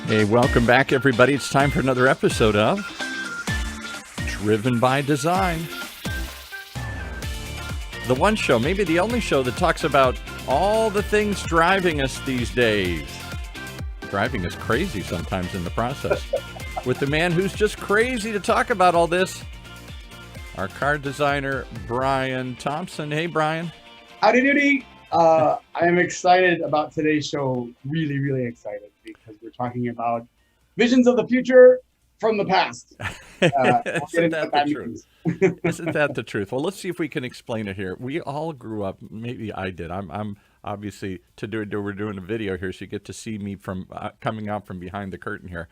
Hey, welcome back, everybody. It's time for another episode of Driven by Design. The one show, maybe the only show, that talks about all the things driving us these days. Driving us crazy sometimes in the process. With the man who's just crazy to talk about all this, our car designer, Brian Thompson. Hey, Brian. Howdy doody. I am excited about today's show. Really, really excited because we're talking about visions of the future from the past. Isn't that the truth? Isn't that the truth? Well, let's see if we can explain it here. We all grew up. Maybe I did. I'm obviously we're doing a video here, so you get to see me from coming out from behind the curtain here.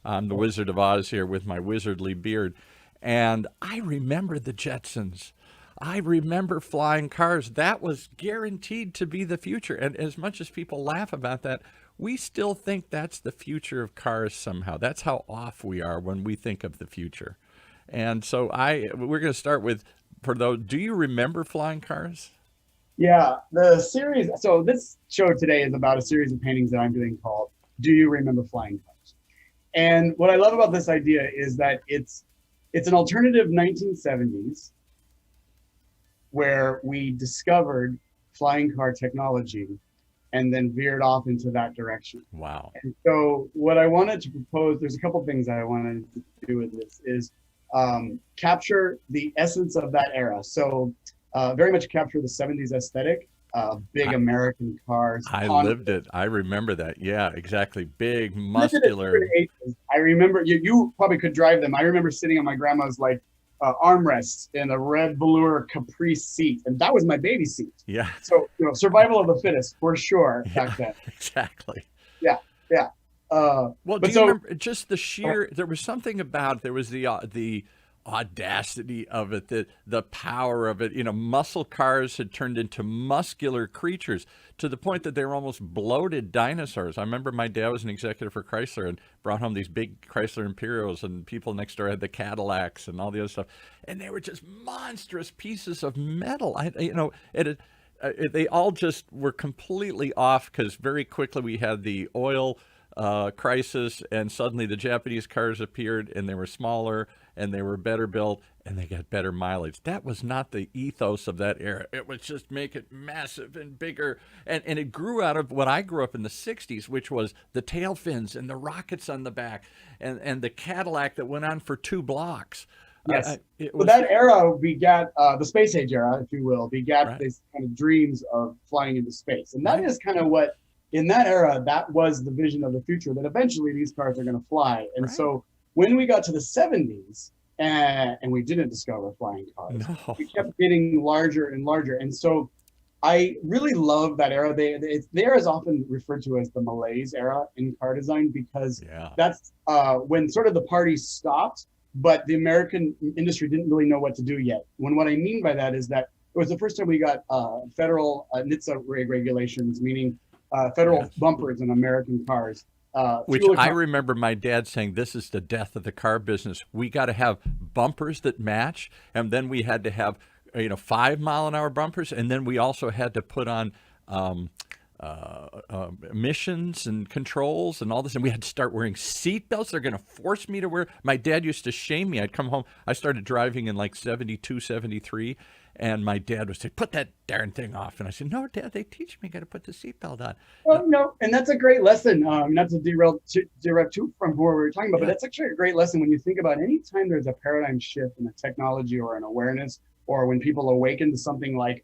I'm the Wizard of Oz here with my wizardly beard, and I remember the Jetsons. I remember flying cars. That was guaranteed to be the future. And as much as people laugh about that, we still think that's the future of cars somehow. That's how off we are when we think of the future. And so we're going to start with, for those, do you remember flying cars? Yeah, the series. So this show today is about a series of paintings that I'm doing called Do You Remember Flying Cars? And what I love about this idea is that it's an alternative 1970s where we discovered flying car technology and then veered off into that direction. Wow. And so what I wanted to propose, there's a couple of things I wanted to do with this, is capture the essence of that era. So very much capture the 70s aesthetic, big American cars. I lived it. I remember that. Yeah, exactly. Big, muscular. I remember, you probably could drive them. I remember sitting on my grandma's armrests in a red velour Caprice seat, and that was my baby seat. Yeah. So survival of the fittest for sure back then. Exactly. Yeah. Well, do you remember just the sheer? There was something about there was the audacity of it, the power of it. Muscle cars had turned into muscular creatures to the point that they were almost bloated dinosaurs. I remember my dad was an executive for Chrysler and brought home these big Chrysler Imperials, and people next door had the Cadillacs and all the other stuff, and they were just monstrous pieces of metal. They all just were completely off because very quickly we had the oil crisis, and suddenly the Japanese cars appeared, and they were smaller and they were better built and they got better mileage. That was not the ethos of that era. It was just make it massive and bigger, and it grew out of what I grew up in the 60s, which was the tail fins and the rockets on the back and the Cadillac that went on for 2 blocks. Yes. So that era begat the space age era, if you will, begat these kind of dreams of flying into space. And that is kind of what, in that era, that was the vision of the future, that eventually these cars are going to fly. And so when we got to the 70s and we didn't discover flying cars, we kept getting larger and larger. And so I really love that era. The era is often referred to as the malaise era in car design because that's when sort of the party stopped, but the American industry didn't really know what to do yet. What I mean by that is that it was the first time we got federal NHTSA regulations, meaning federal bumpers in American cars. Which I remember my dad saying, this is the death of the car business. We got to have bumpers that match. And then we had to have, 5-mile-an-hour bumpers. And then we also had to put on emissions and controls and all this. And we had to start wearing seat belts. They're going to force me to wear. My dad used to shame me. I'd come home. I started driving in 72, 73. And my dad would say, put that darn thing off. And I said, no, Dad, they teach me got to put the seatbelt on. Well, no, and that's a great lesson. Not to derail too from who we were talking about, but that's actually a great lesson when you think about any time there's a paradigm shift in a technology or an awareness, or when people awaken to something like,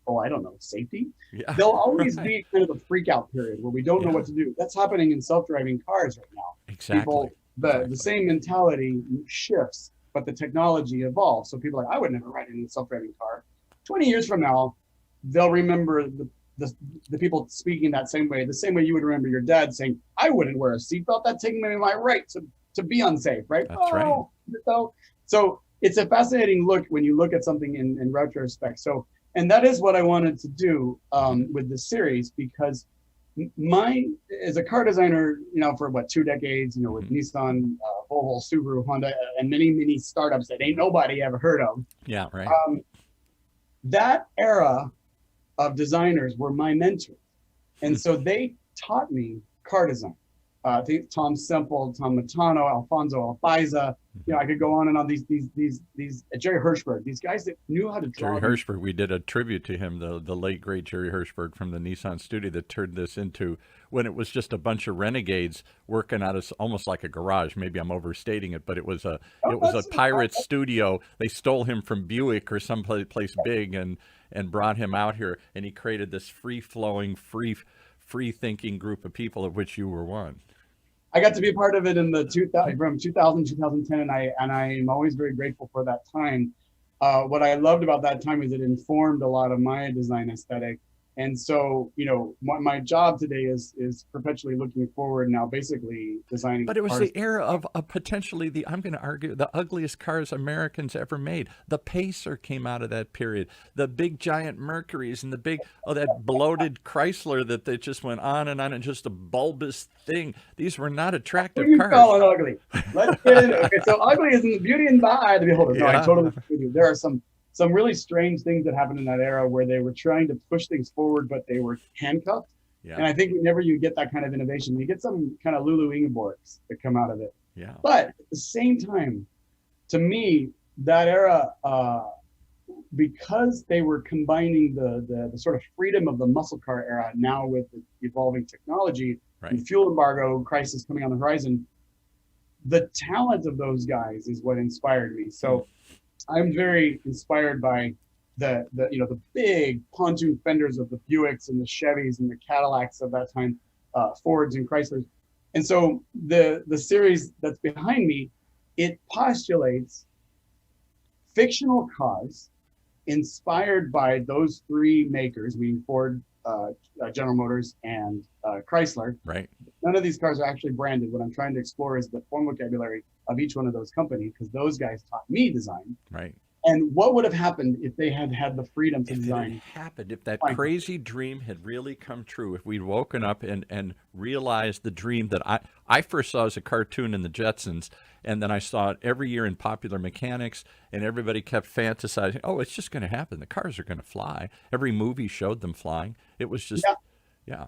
safety. Yeah. There'll always be kind of a freak out period where we don't know what to do. That's happening in self-driving cars right now. Exactly. The same mentality shifts, but the technology evolves. So people are like, I would never ride in a self-driving car. 20 years from now, they'll remember the people speaking that same way you would remember your dad saying, I wouldn't wear a seatbelt. That's taking away my right to be unsafe, right? That's right. So it's a fascinating look when you look at something in retrospect. So, and that is what I wanted to do with this series, because as a car designer, for 2 decades, with Nissan, Volvo, Subaru, Honda, and many startups that ain't nobody ever heard of. Yeah, right. That era of designers were my mentors. And so they taught me car design. I think Tom Semple, Tom Matano, Alfonso Alfaiza. You know, I could go on and on. These Jerry Hirschberg, these guys that knew how to draw. Jerry Hirschberg, we did a tribute to him, the late great Jerry Hirschberg from the Nissan studio that turned this into, when it was just a bunch of renegades working out of almost like a garage. Maybe I'm overstating it, but it was a pirate studio. They stole him from Buick or some place big and brought him out here, and he created this free-flowing, free-thinking group of people, of which you were one. I got to be a part of it in the 2010, and I am always very grateful for that time. What I loved about that time is it informed a lot of my design aesthetic. And so, you know, my job today is perpetually looking forward now, basically designing. But it was the era of potentially I'm going to argue, the ugliest cars Americans ever made. The Pacer came out of that period. The big giant Mercuries and the big, that bloated Chrysler that they just went on and just a bulbous thing. These were not attractive cars. Call it ugly. Let's get into it. Okay, so ugly is in the beauty and the eye of the beholder. No, I totally agree with you. There are some really strange things that happened in that era where they were trying to push things forward, but they were handcuffed. Yeah. And I think whenever you get that kind of innovation, you get some kind of Lulu Ingeborgs that come out of it. Yeah. But at the same time, to me, that era, because they were combining the sort of freedom of the muscle car era now with the evolving technology, right, and fuel embargo crisis coming on the horizon, the talent of those guys is what inspired me. So I'm very inspired by the big pontoon fenders of the Buicks and the Chevys and the Cadillacs of that time, Fords and Chryslers. And so the series that's behind me, it postulates fictional cars inspired by those three makers, meaning Ford, General Motors, and Chrysler. Right. None of these cars are actually branded. What I'm trying to explore is the form vocabulary of each one of those companies, because those guys taught me design. Right. And what would have happened if they had had the freedom to design? If that crazy dream had really come true, if we'd woken up and realized the dream that I first saw as a cartoon in the Jetsons, and then I saw it every year in Popular Mechanics, and everybody kept fantasizing, oh, it's just going to happen. The cars are going to fly. Every movie showed them flying. It was just, yeah.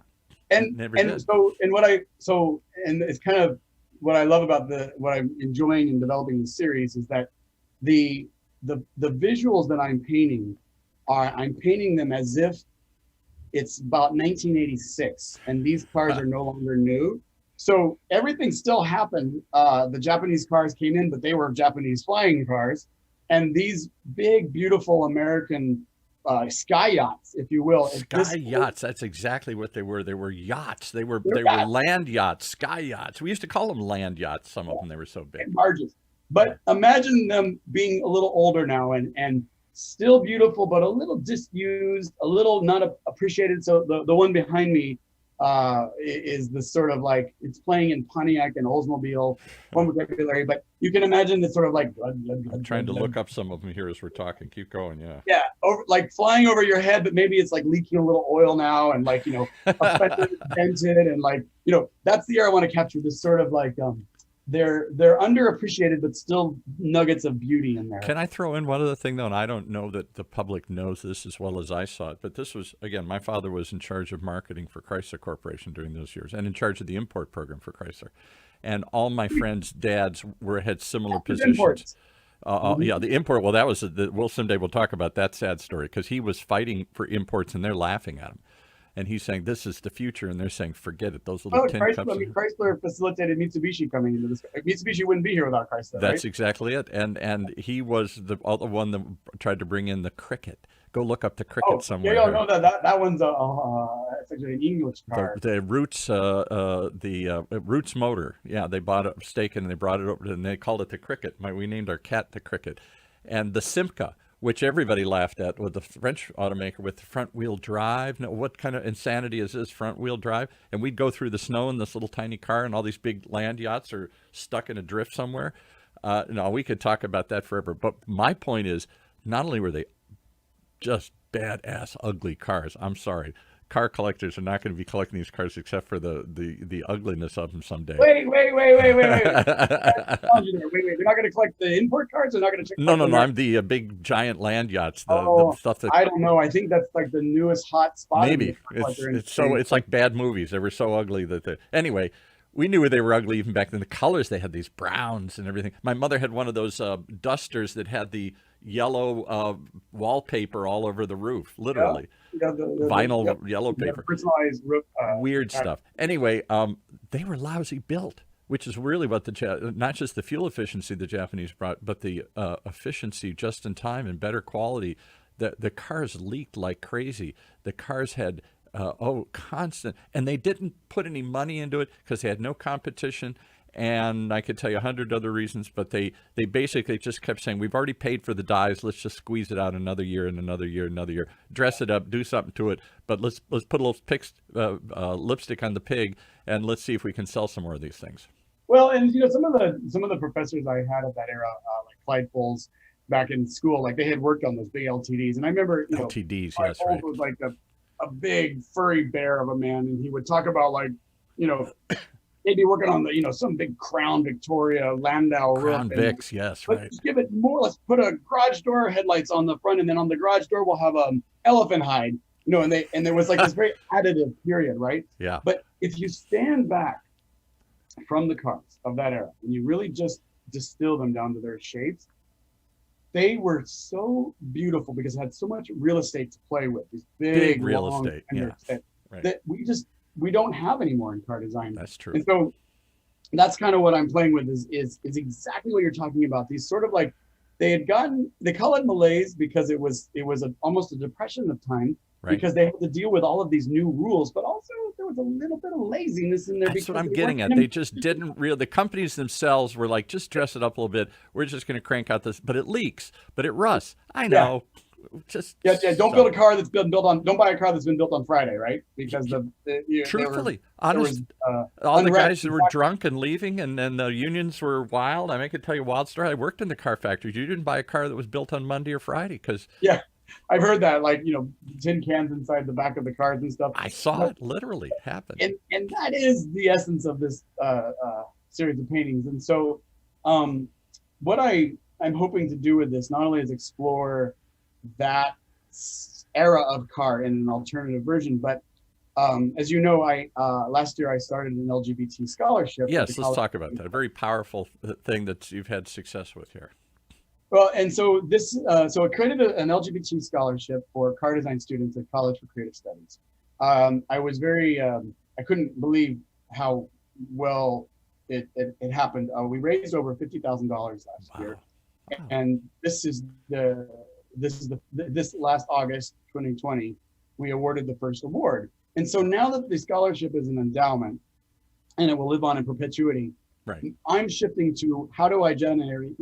And it's kind of what I love about what I'm enjoying in developing the series is that the visuals that I'm painting them as if it's about 1986 and these cars are no longer new. So everything still happened. The Japanese cars came in, but they were Japanese flying cars. And these big, beautiful American sky yachts, if you will. Yachts, that's exactly what they were. They were yachts. They were land yachts, sky yachts. We used to call them land yachts, some of them. They were so big. And barges. But imagine them being a little older now and still beautiful, but a little disused, a little not appreciated. So the one behind me is this sort of like, it's playing in Pontiac and Oldsmobile vocabulary, but you can imagine this sort of like. I'm trying to look up some of them here as we're talking. Keep going, yeah. Yeah, like flying over your head, but maybe it's like leaking a little oil now and like, dented and like, that's the era I want to capture, this sort of like, they're underappreciated, but still nuggets of beauty in there. Can I throw in one other thing, though? And I don't know that the public knows this as well as I saw it, but this was, again, my father was in charge of marketing for Chrysler Corporation during those years and in charge of the import program for Chrysler. And all my friends' dads had similar positions. Yeah, the import, well, that was, someday we'll talk about that sad story, because he was fighting for imports and they're laughing at him. And he's saying, this is the future. And they're saying, forget it. Those little tin cups. Chrysler facilitated Mitsubishi coming into this. Mitsubishi wouldn't be here without Chrysler. That's exactly it. And he was the one that tried to bring in the Cricket. Go look up the Cricket somewhere. Yeah, no, that one's it's actually an English car. The Roots, Roots motor. Yeah, they bought a stake and they brought it over and they called it the Cricket. We named our cat the Cricket. And the Simca, which everybody laughed at, with the French automaker with the front-wheel drive. No, what kind of insanity is this, front-wheel drive? And we'd go through the snow in this little tiny car, and all these big land yachts are stuck in a drift somewhere. No, we could talk about that forever. But my point is, not only were they just badass, ugly cars, I'm sorry, car collectors are not going to be collecting these cars except for the ugliness of them someday. Wait. They're not going to collect the import cars? They're not going to check. No. I'm the big giant land yachts. The stuff that I don't know. I think that's like the newest hot spot. Maybe it's like bad movies. They were so ugly that anyway. We knew they were ugly even back then. The colors, they had these browns and everything. My mother had one of those dusters that had the yellow wallpaper all over the roof, literally. Yeah, vinyl yellow paper. Personalized roof, weird stuff. Anyway, they were lousy built, which is really what not just the fuel efficiency the Japanese brought, but the efficiency just in time and better quality. The cars leaked like crazy. The cars had constant, and they didn't put any money into it because they had no competition. And I could tell you 100 other reasons, but they basically just kept saying, we've already paid for the dies. Let's just squeeze it out another year and another year, another year. Dress it up, do something to it, but let's put a little lipstick on the pig, and let's see if we can sell some more of these things. Well, and some of the professors I had at that era, like Clyde Foles, back in school, like they had worked on those big LTDs, and I remember LTDs, Clyde yes, Foles right. was like a big furry bear of a man, and he would talk about like they'd be working on the some big Crown Victoria Landau Crown roof. Vics, yes, right. Let's give it more. Let's put a garage door headlights on the front, and then on the garage door we'll have elephant hide. And there was like this very additive period, right? Yeah. But if you stand back from the cars of that era and you really just distill them down to their shapes, they were so beautiful because it had so much real estate to play with. These big real long estate, yeah. Right. That we don't have anymore in car design. That's true. And so that's kind of what I'm playing with is exactly what you're talking about. These sort of like they call it malaise because it was almost a depression of time. Right. Because they had to deal with all of these new rules, but also there was a little bit of laziness in there. That's what I'm getting at. They just didn't the companies themselves were like, just dress it up a little bit. We're just going to crank out this, but it leaks, but it rusts. I know. Yeah. Don't build a car that's been built on. Don't buy a car that's been built on Friday, right? Because truthfully, honest, all the guys that were drunk and leaving, and then the unions were wild. I could tell you a wild story. I worked in the car factories. You didn't buy a car that was built on Monday or Friday because I've heard that, like, tin cans inside the back of the cars and stuff. I saw it literally happen. And that is the essence of this series of paintings. And so what I'm hoping to do with this not only is explore that era of car in an alternative version, but as you know, last year I started an LGBT scholarship. Yes, let's talk about that. A very powerful thing that you've had success with here. Well, and so so it created an LGBT scholarship for car design students at College for Creative Studies. I was I couldn't believe how well it happened. We raised over $50,000 last year, and this last August 2020, we awarded the first award. And so now that the scholarship is an endowment, and it will live on in perpetuity, right? I'm shifting to how do I generate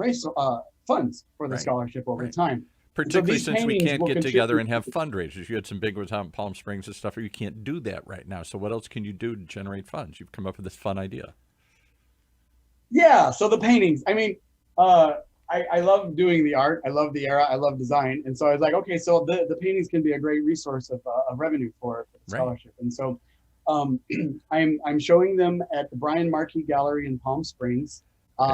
funds for the scholarship over time. Particularly since we can't get together and have fundraisers. You had some big ones out in Palm Springs and stuff, or you can't do that right now. So what else can you do to generate funds? You've come up with this fun idea. Yeah, so the paintings. I love doing the art. I love the era. I love design. And so I was like, okay, so the paintings can be a great resource of revenue for the scholarship. And so I'm showing them at the Brian Markey Gallery in Palm Springs.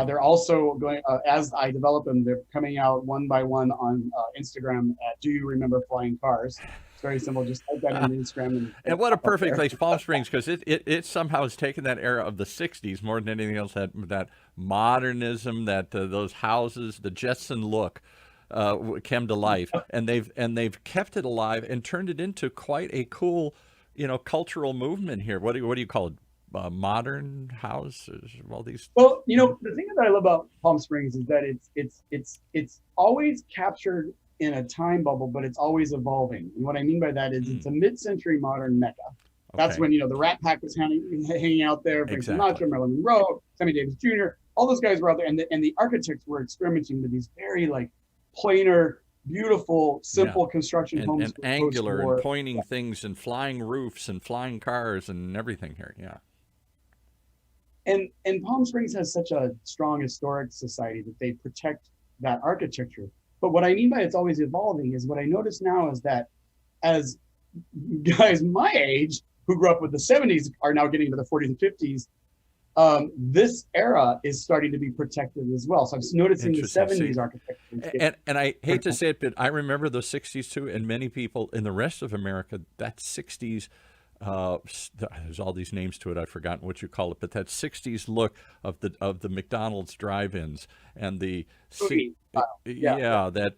They're also going, as I develop them, they're coming out one by one on Instagram at Do You Remember Flying Cars? It's very simple. Just type that in Instagram. And what a perfect place, Palm Springs, because it somehow has taken that era of the 60s more than anything else, that modernism, that those houses, the Jetson look came to life. And they've kept it alive and turned it into quite a cool, cultural movement here. What do you call it? Modern houses, all these. Well, the thing that I love about Palm Springs is that it's always captured in a time bubble, but it's always evolving. And what I mean by that is it's a mid-century modern mecca. That's when the Rat Pack was hanging out there. Frank Sinatra, Marilyn Monroe, Sammy Davis Jr. All those guys were out there, and the architects were experimenting with these very like planar, beautiful, simple construction homes and angular and pointing things and flying roofs and flying cars and everything here. Yeah. And Palm Springs has such a strong historic society that they protect that architecture. But what I mean by it's always evolving is what I notice now is that as guys my age who grew up with the 70s are now getting to the 40s and 50s, this era is starting to be protected as well. So I'm noticing the 70s architecture. And I hate to say it, but I remember the 60s too, and many people in the rest of America, that 60s There's all these names to it. I've forgotten what you call it, but that '60s look of the McDonald's drive-ins and the Yeah. yeah, that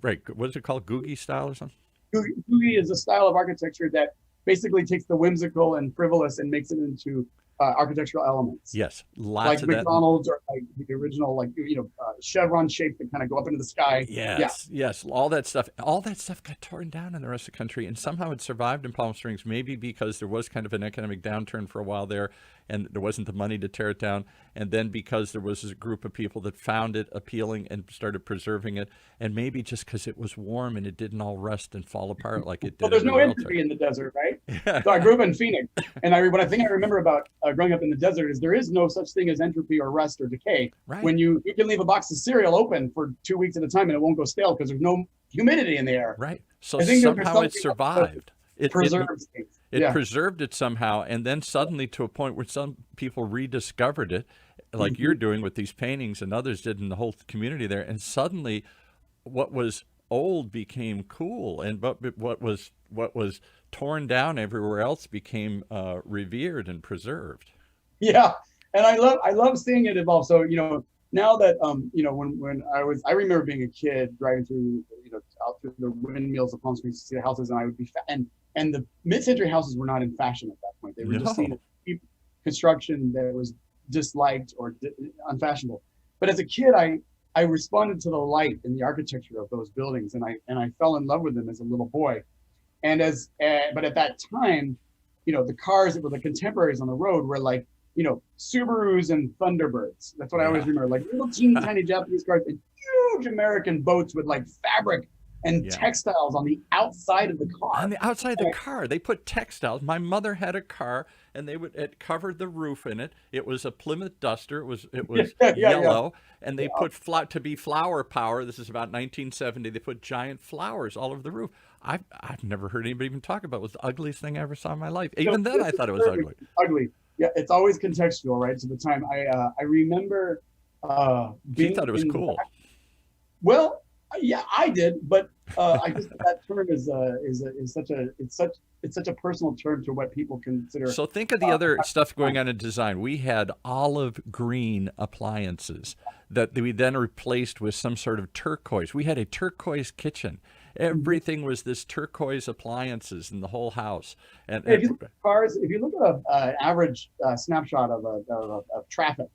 right. What is it called? Googie style or something? Googie is a style of architecture that basically takes the whimsical and frivolous and makes it into architectural elements. Yes, lots Like of McDonald's or like the original, like, chevron shape that kind of go up into the sky. Yes, yes, all that stuff. All that stuff got torn down in the rest of the country, and somehow it survived in Palm Springs. Maybe because there was kind of an economic downturn for a while there, and there wasn't the money to tear it down. And then because there was a group of people that found it appealing and started preserving it, and maybe just because it was warm and it didn't all rust and fall apart like it did. Well, there's no entropy in the desert, right? So I grew up in Phoenix, and what I think I remember about growing up in the desert is there is no such thing as entropy or rust or decay. Right. When you can leave a box of cereal open for 2 weeks at a time and it won't go stale because there's no humidity in the air. Right. So somehow it survived. It preserves things. It preserved it somehow, and then suddenly to a point where some people rediscovered it, like you're doing with these paintings and others did in the whole community there, and suddenly what was old became cool, and what was torn down everywhere else became revered and preserved. Yeah, and I love seeing it evolve. So now that when I remember being a kid driving through out through the windmills of Palm Springs to see the houses, and I would be and the mid-century houses were not in fashion at that point. They were just seen as cheap construction that was disliked or unfashionable. But as a kid, I responded to the light in the architecture of those buildings, and I fell in love with them as a little boy. And but at that time, the cars that were the contemporaries on the road were like Subarus and Thunderbirds. That's what I always remember, like little teeny tiny Japanese cars and huge American boats with like fabric and textiles on the outside of the car. On the outside of the car, they put textiles. My mother had a car, and it covered the roof in it. It was a Plymouth Duster. It was yellow, and they put to be flower power. This is about 1970. They put giant flowers all over the roof. I've never heard anybody even talk about it. It was the ugliest thing I ever saw in my life. Even then, I thought it was ugly. Ugly. Yeah, it's always contextual, right? To the time. I remember She thought it was cool. Well, yeah, I did, but I guess that term is such a personal term to what people consider. So think of the other stuff going on in design. We had olive green appliances that we then replaced with some sort of turquoise. We had a turquoise kitchen. Everything was this turquoise appliances in the whole house. And if you look at cars, if you look at an average snapshot of traffic,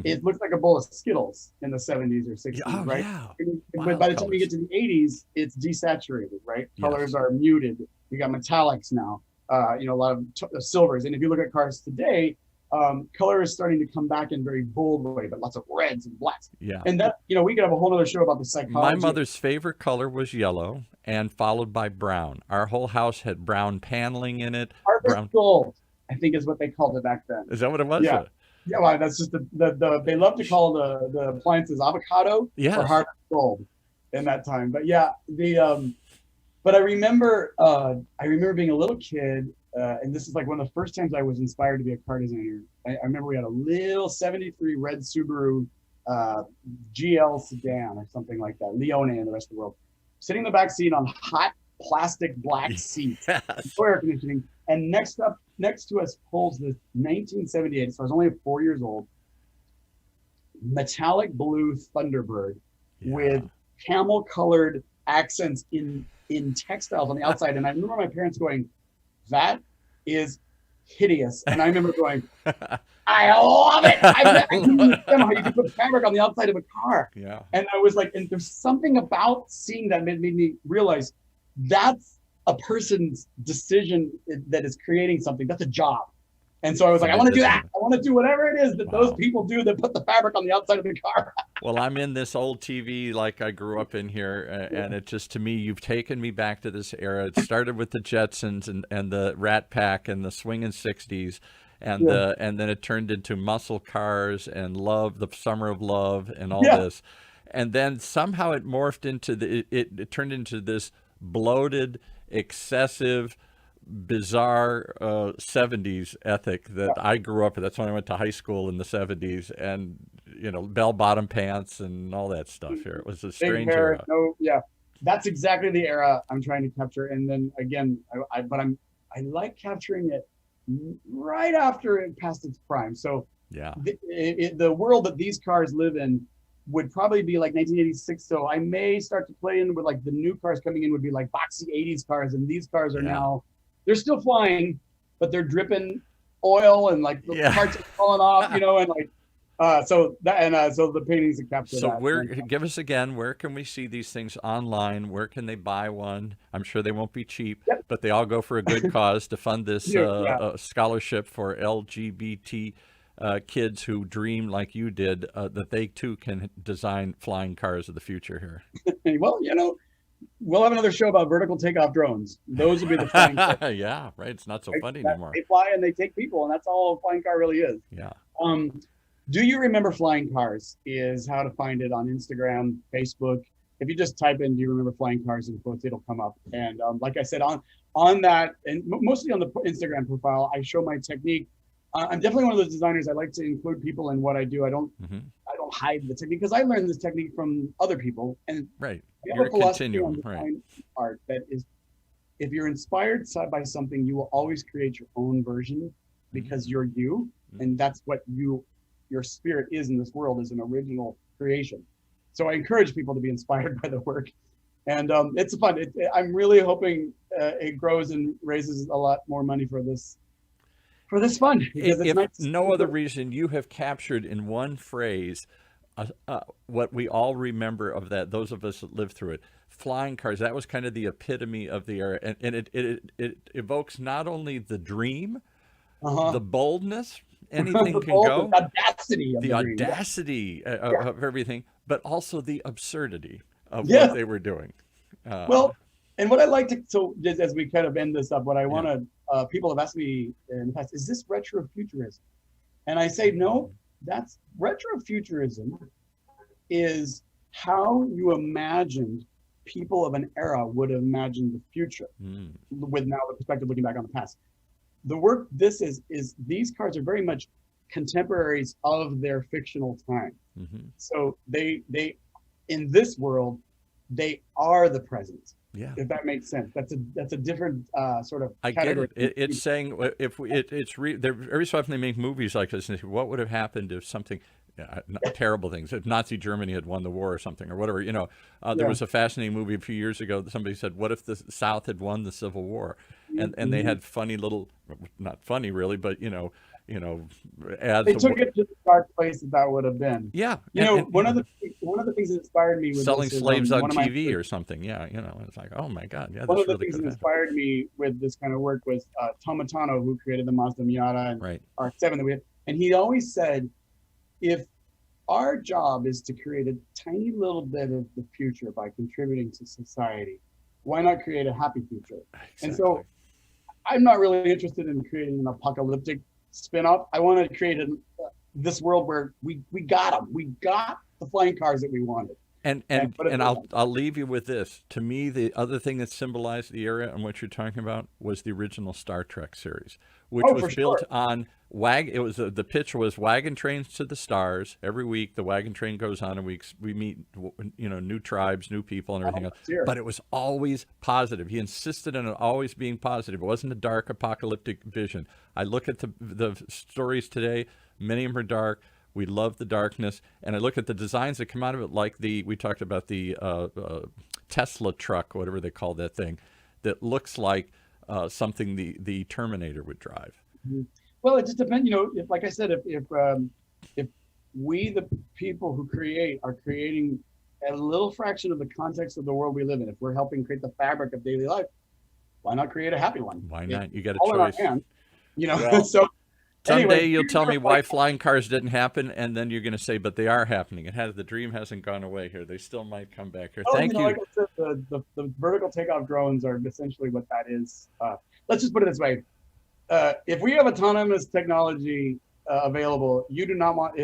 it looks like a bowl of Skittles in the 70s or 60s, right? Yeah. But by the time you get to the 80s, it's desaturated, right? Yes. Colors are muted. You got metallics now, a lot of silvers. And if you look at cars today, color is starting to come back in very bold way, but lots of reds and blacks. Yeah. And that, we could have a whole other show about the psychology. My mother's favorite color was yellow and followed by brown. Our whole house had brown paneling in it. Harvest gold, I think is what they called it back then. Is that what it was? Yeah. Yeah, well, that's just they love to call the appliances avocado or harvest gold in that time. But yeah, but I remember being a little kid, and this is like one of the first times I was inspired to be a car designer. I remember we had a little '73 red Subaru GL sedan or something like that, Leone and the rest of the world, sitting in the back seat on hot plastic black seats, air conditioning, and next to us pulls this 1978, so I was only 4 years old, metallic blue Thunderbird with camel colored accents in textiles on the outside. And I remember my parents going, "That is hideous." And I remember going, "I love it. I couldn't understand how you could put fabric on the outside of a car." Yeah. And I was like, and there's something about seeing that made me realize that's a person's decision that is creating something. That's a job. And so I was like, I want to do that. I want to do whatever it is that those people do that put the fabric on the outside of the car. Well, I'm in this old TV like I grew up in here, and it just, to me, you've taken me back to this era. It started with the Jetsons and the Rat Pack and the swinging 60s, and then it turned into muscle cars and love, the Summer of Love, and all this. And then somehow it morphed into it turned into this bloated, excessive, bizarre 70s ethic that I grew up with. That's when I went to high school in the 70s, and bell-bottom pants and all that stuff here. It was a strange era. That's exactly the era I'm trying to capture. And then again, I like capturing it right after it passed its prime. So Yeah. the world that these cars live in would probably be like 1986. So I may start to play in with like the new cars coming in would be like boxy 80s cars. And these cars are now, they're still flying, but they're dripping oil and like the parts are falling off, you know, and like, so the paintings that capture that. So give us again, where can we see these things online? Where can they buy one? I'm sure they won't be cheap, but they all go for a good cause to fund this scholarship for LGBT kids who dream like you did, that they too can design flying cars of the future here. Well, you know, we'll have another show about vertical takeoff drones. Those would be the flying cars. Yeah, right. It's not so funny anymore. They fly and they take people, and that's all a flying car really is. Yeah. Do you remember flying cars? Is how to find it on Instagram, Facebook. If you just type in "Do you remember flying cars" in quotes, it'll come up. And like I said, on that, and mostly on the Instagram profile, I show my technique. I'm definitely one of those designers. I like to include people in what I do. I don't hide the technique because I learned this technique from other people. And you're a continuum, art that is, if you're inspired by something, you will always create your own version because you're you, and that's what your spirit is in this world, is an original creation. So I encourage people to be inspired by the work, and it's fun. I'm really hoping it grows and raises a lot more money for this fund. If no other reason, you have captured in one phrase what we all remember of that, those of us that lived through it. Flying cars, that was kind of the epitome of the era, and it evokes not only the dream, the boldness, anything can go, the audacity of everything, but also the absurdity of what they were doing. Well, and what I like to, so just as we kind of end this up, what I want to, people have asked me in the past, is this retrofuturism? And I say, no, that's retrofuturism is how you imagined people of an era would have imagined the future with now the perspective looking back on the past. The work this is these cars are very much contemporaries of their fictional time. So they in this world, they are the present. Yeah, if that makes sense. That's a different sort of I category. Get it. It's saying every so often they make movies like this and they say, what would have happened if something terrible things, if Nazi Germany had won the war or something or whatever, you know. There was a fascinating movie a few years ago that somebody said, what if the South had won the Civil War? And they had funny little, not funny really, but you know ads. They took it to the dark place that would have been. Yeah, you know, one of the things that inspired me with selling this slaves on TV or something. Yeah, you know, it's like, oh my God, yeah. One of the things that inspired me with this kind of work was Tomatano, who created the Mazda Miata and RX-7 that we had, and he always said, if our job is to create a tiny little bit of the future by contributing to society, why not create a happy future? Exactly. And so I'm not really interested in creating an apocalyptic spin-off. I want to create this world where we got them. We got the flying cars that we wanted. And I'll leave you with this. To me, the other thing that symbolized the era and what you're talking about was the original Star Trek series, which was built on the pitch was wagon trains to the stars. Every week the wagon train goes on and we meet new tribes, new people and everything else. But it was always positive. He insisted on it always being positive. It wasn't a dark apocalyptic vision. I look at the stories today, many of them are dark. We love the darkness, and I look at the designs that come out of it, like we talked about the Tesla truck, whatever they call that thing, that looks like something the Terminator would drive. Well, it just depends. Like I said, if we, the people who create, are creating a little fraction of the context of the world we live in, if we're helping create the fabric of daily life, why not create a happy one? Why not? You got a choice. Well, so. Someday you'll tell me why flying cars didn't happen, and then you're going to say, but they are happening. The dream hasn't gone away here. They still might come back here. Thank you. Like I said, the vertical takeoff drones are essentially what that is. Let's just put it this way. If we have autonomous technology available, you do not want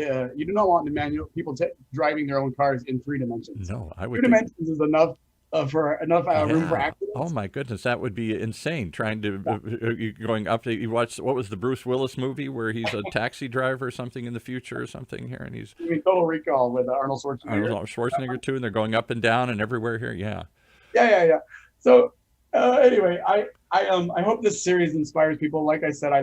people driving their own cars in 3 dimensions. No, I would. 2 dimensions is enough. For enough room for accidents. Oh my goodness, that would be insane. Trying to going up to you watch what was the Bruce Willis movie where he's a taxi driver or something in the future or something here, and he's Total Recall with Arnold Schwarzenegger. Arnold Schwarzenegger too, and they're going up and down and everywhere here. Yeah. So Anyway, I hope this series inspires people. Like I said, I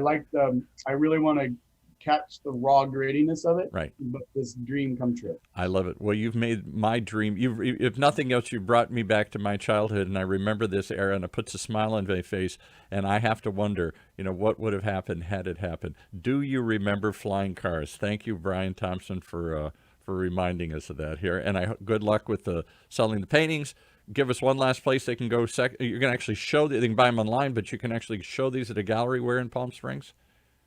really want to catch the raw grittiness of it. Right. But this dream come true. I love it. Well, you've made my dream. If nothing else, you brought me back to my childhood, and I remember this era, and it puts a smile on my face. And I have to wonder, what would have happened had it happened. Do you remember flying cars? Thank you, Brian Thompson, for reminding us of that here. And good luck with selling the paintings. Give us one last place they can go. You're going to actually show they can buy them online, but you can actually show these at a gallery where in Palm Springs.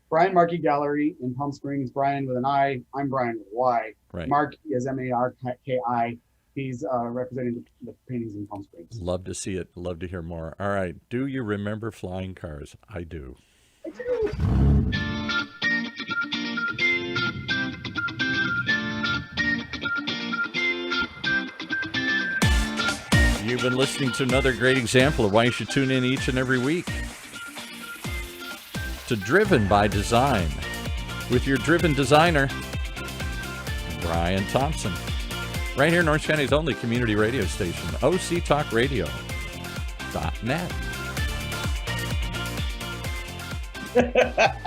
Brian Markey Gallery in Palm Springs. Brian with an I. I'm Brian with a Y. Right. Markey is Marki. He's representing the paintings in Palm Springs. Love to see it. Love to hear more. All right. Do you remember flying cars? I do. I do. You've been listening to another great example of why you should tune in each and every week to Driven by Design with your driven designer, Brian Thompson. Right here in Orange County's only community radio station, OCTalkRadio.net.